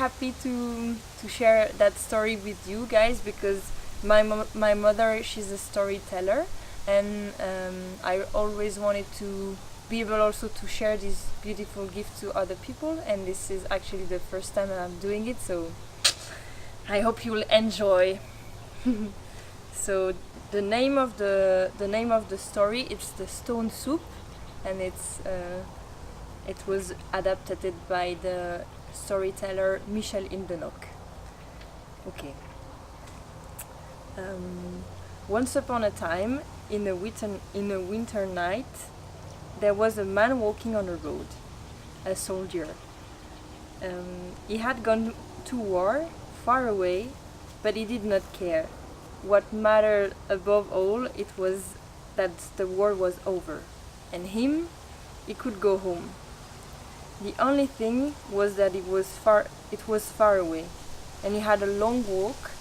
happy to share that story with you guys, because my mother, she's a storyteller, and I always wanted to be able also to share this beautiful gift to other people, and this is actually the first time I'm doing it, so I hope you will enjoy. So the name of the story, it's the Stone Soup, and it was adapted by the storyteller Michel Indenock. Okay. Once upon a time, in a winter night, there was a man walking on a road, a soldier. He had gone to war far away, but he did not care. What mattered above all, it was that the war was over, and he could go home. The only thing was that it was far away, and he had a long walk.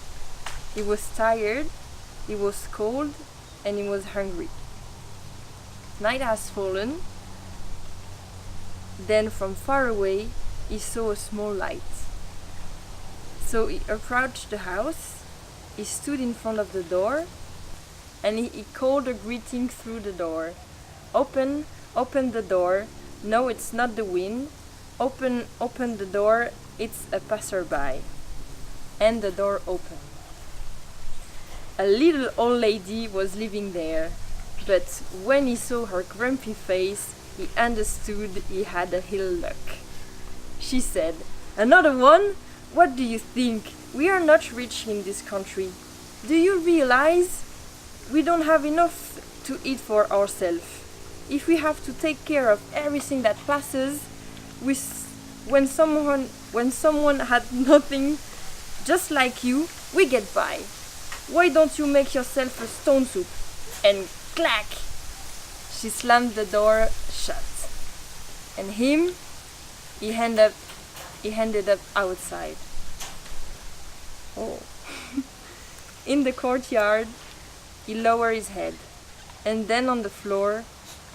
He was tired, he was cold, and he was hungry. Night has fallen. Then from far away he saw a small light. So he approached the house. He stood in front of the door, and he called a greeting through the door. Open the door. No, it's not the wind. Open the door. It's a passerby. And the door opened. A little old lady was living there, but when he saw her grumpy face, he understood he had a ill luck. She said, "Another one? What do you think? We are not rich in this country. Do you realize we don't have enough to eat for ourselves? If we have to take care of everything that passes, when someone had nothing, just like you, we get by. Why don't you make yourself a stone soup?" And clack! She slammed the door shut. And he ended up outside. Oh. In the courtyard, he lowered his head, and then on the floor,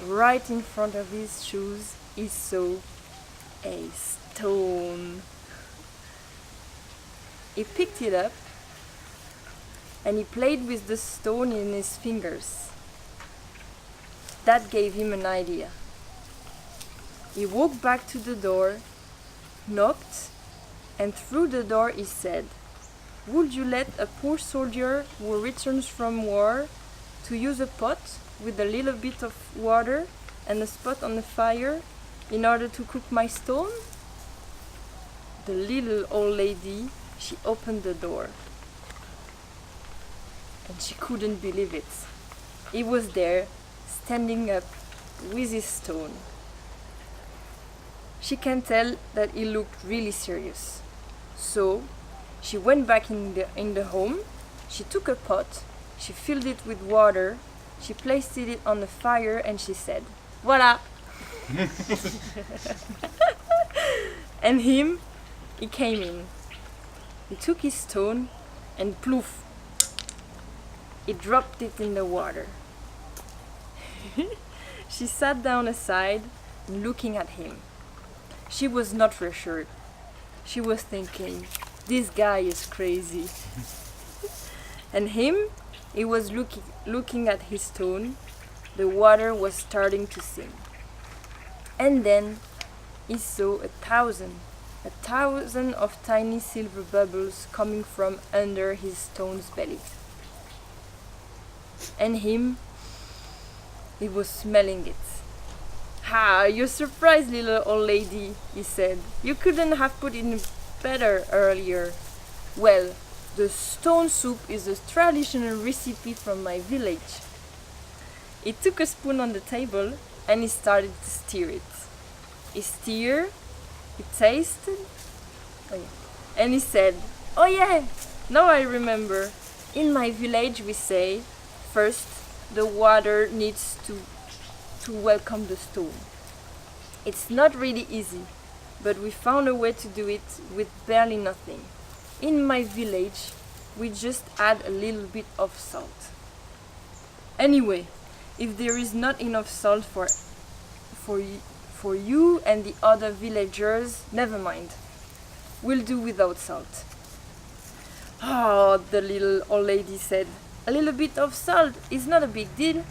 right in front of his shoes, he saw a stone. He picked it up, and he played with the stone in his fingers. That gave him an idea. He walked back to the door, knocked, and through the door he said, "Would you let a poor soldier who returns from war to use a pot with a little bit of water and a spot on the fire in order to cook my stone?" The little old lady, she opened the door, and she couldn't believe it. He was there, standing up with his stone. She can tell that he looked really serious. So she went back in the home. She took a pot, she filled it with water, she placed it on the fire, and she said, "Voila!" And he came in. He took his stone and ploof, he dropped it in the water. She sat down aside, looking at him. She was not reassured. She was thinking, "This guy is crazy." And he was looking at his stone. The water was starting to sing. And then he saw 1,000 of tiny silver bubbles coming from under his stone's belly. And he was smelling it. "Ha, you're surprised, little old lady," he said. "You couldn't have put it better earlier. Well, the stone soup is a traditional recipe from my village." He took a spoon on the table and he started to stir it. He stirred, he tasted, and he said, "Oh yeah, now I remember. In my village we say, first the water needs to welcome the stone. It's not really easy, but we found a way to do it with barely nothing. In my village, we just add a little bit of salt. Anyway, if there is not enough salt for you and the other villagers, never mind. We'll do without salt." "Oh," the little old lady said, "a little bit of salt is not a big deal."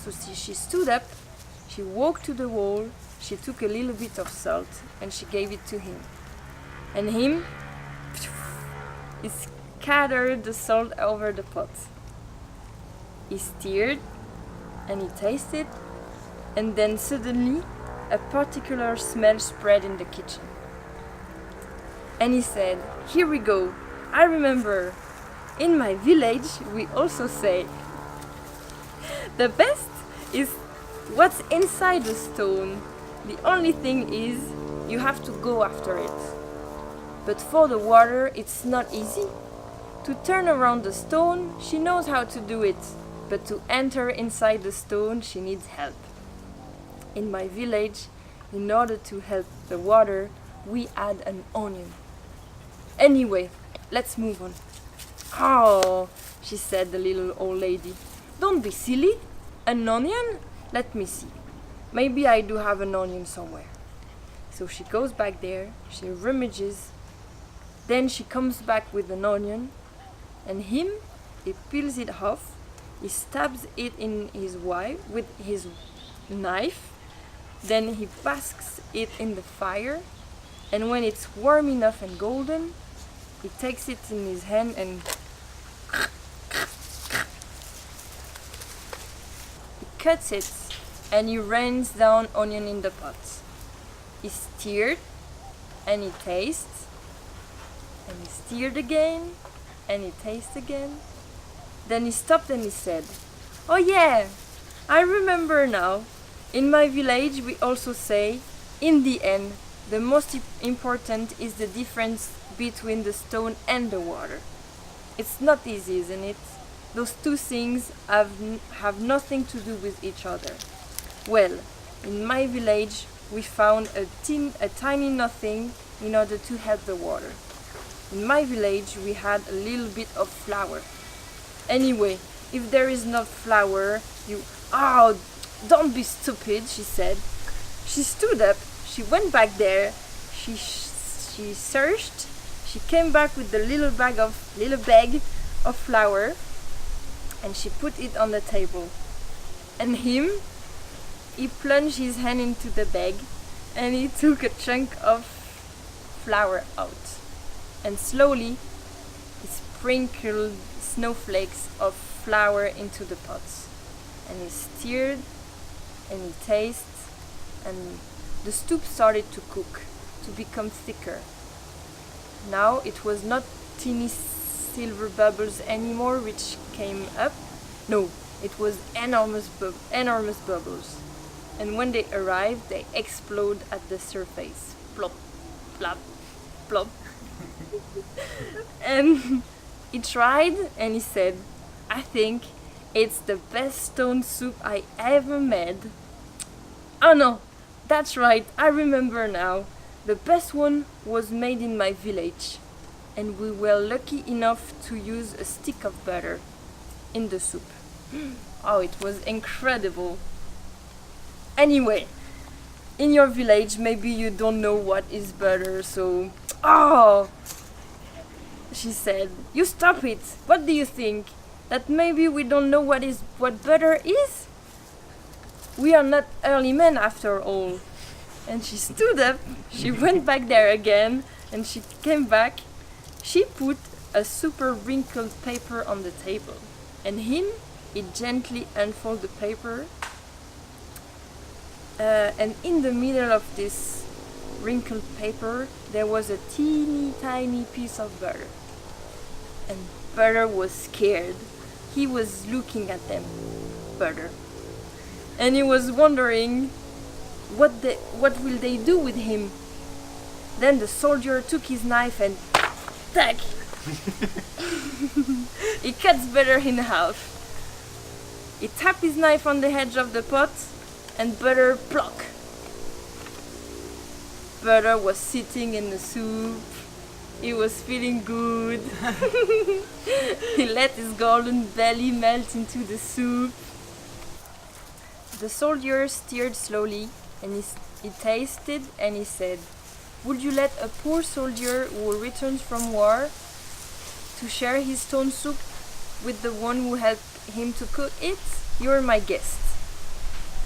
So she stood up, she walked to the wall, she took a little bit of salt and she gave it to him. And him, he scattered the salt over the pot. He stirred and he tasted, and then suddenly a particular smell spread in the kitchen. And he said, "Here we go, I remember. In my village we also say, the best is what's inside the stone. The only thing is you have to go after it. But for the water it's not easy. To turn around the stone, she knows how to do it, but to enter inside the stone she needs help. In my village, in order to help the water, we add an onion. Anyway, let's move on." "Oh," she said, the little old lady, "don't be silly. An onion? Let me see. Maybe I do have an onion somewhere." So she goes back there, she rummages, then she comes back with an onion, and he peels it off, he stabs it in his wife with his knife, then he basks it in the fire, and when it's warm enough and golden, he takes it in his hand and he cuts it and he rains down onion in the pot. He stirred and he tastes, and he stirred again and he tastes again. Then he stopped and he said, "Oh yeah, I remember now. In my village we also say, in the end, the most important is the difference between the stone and the water. It's not easy, isn't it? Those two things have nothing to do with each other. Well, in my village we found a tiny nothing in order to help the water. In my village we had a little bit of flour. Anyway, if there is not flour, you..." "Oh, don't be stupid," she said. She stood up, she went back there, she searched, she came back with the little bag of flour, and she put it on the table. And he plunged his hand into the bag, and he took a chunk of flour out. And slowly, he sprinkled snowflakes of flour into the pots. And he stirred, and he tasted, and the soup started to cook, to become thicker. Now it was not teeny silver bubbles anymore which came up. No, it was enormous bubbles. And when they arrived, they explode at the surface. Plop, plop, plop. And he tried and he said, "I think it's the best stone soup I ever made." "Oh no, that's right, I remember now. The best one was made in my village, and we were lucky enough to use a stick of butter in the soup." Oh, it was incredible. Anyway, in your village maybe you don't know what is butter, so... "Oh," she said, "you stop it. What do you think? That maybe we don't know what butter is? We are not early men after all." And she stood up, she went back there again, and she came back. She put a super wrinkled paper on the table, and he gently unfolded the paper, and in the middle of this wrinkled paper there was a teeny tiny piece of butter. And Butter was scared. He was looking at them, Butter, and he was wondering what will they do with him. Then the soldier took his knife and tack! He cuts Butter in half. He tapped his knife on the edge of the pot, and Butter plock. Butter was sitting in the soup. He was feeling good. He let his golden belly melt into the soup. The soldier stirred slowly, and he tasted, and he said, Would you let a poor soldier who returns from war to share his stone soup with the one who helped him to cook it? You're my guest.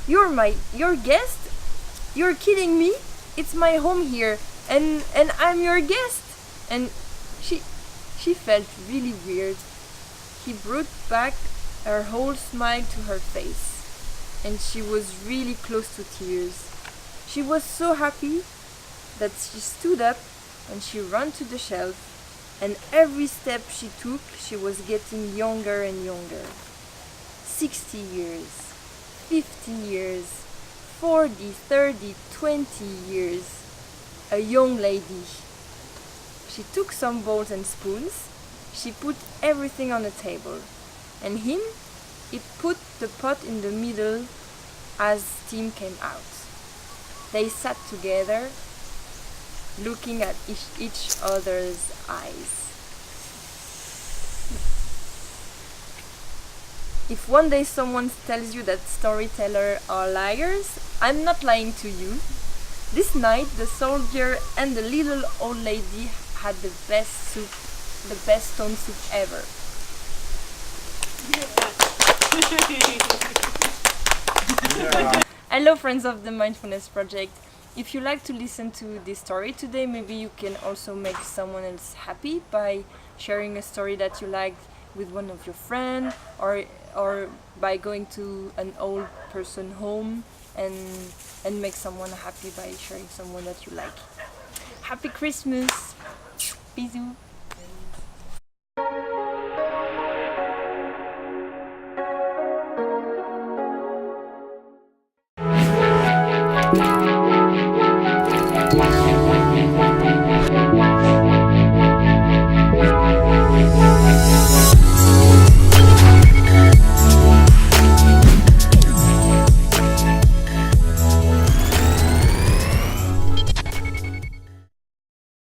Your guest? You're kidding me? It's my home here, and I'm your guest. And she felt really weird. He brought back her whole smile to her face, and she was really close to tears. She was so happy that she stood up and she ran to the shelf, and every step she took, she was getting younger and younger. 60 years, 50 years, 40, 30, 20 years. A young lady. She took some bowls and spoons. She put everything on the table. And he put the pot in the middle as steam came out. They sat together, looking at each other's eyes. If one day someone tells you that storytellers are liars, I'm not lying to you. This night, the soldier and the little old lady had the best soup, the best stone soup ever. Hello, friends of the Mindfulness Project. If you like to listen to this story today, maybe you can also make someone else happy by sharing a story that you like with one of your friends, or by going to an old person home and make someone happy by sharing someone that you like. Happy Christmas! Bisous!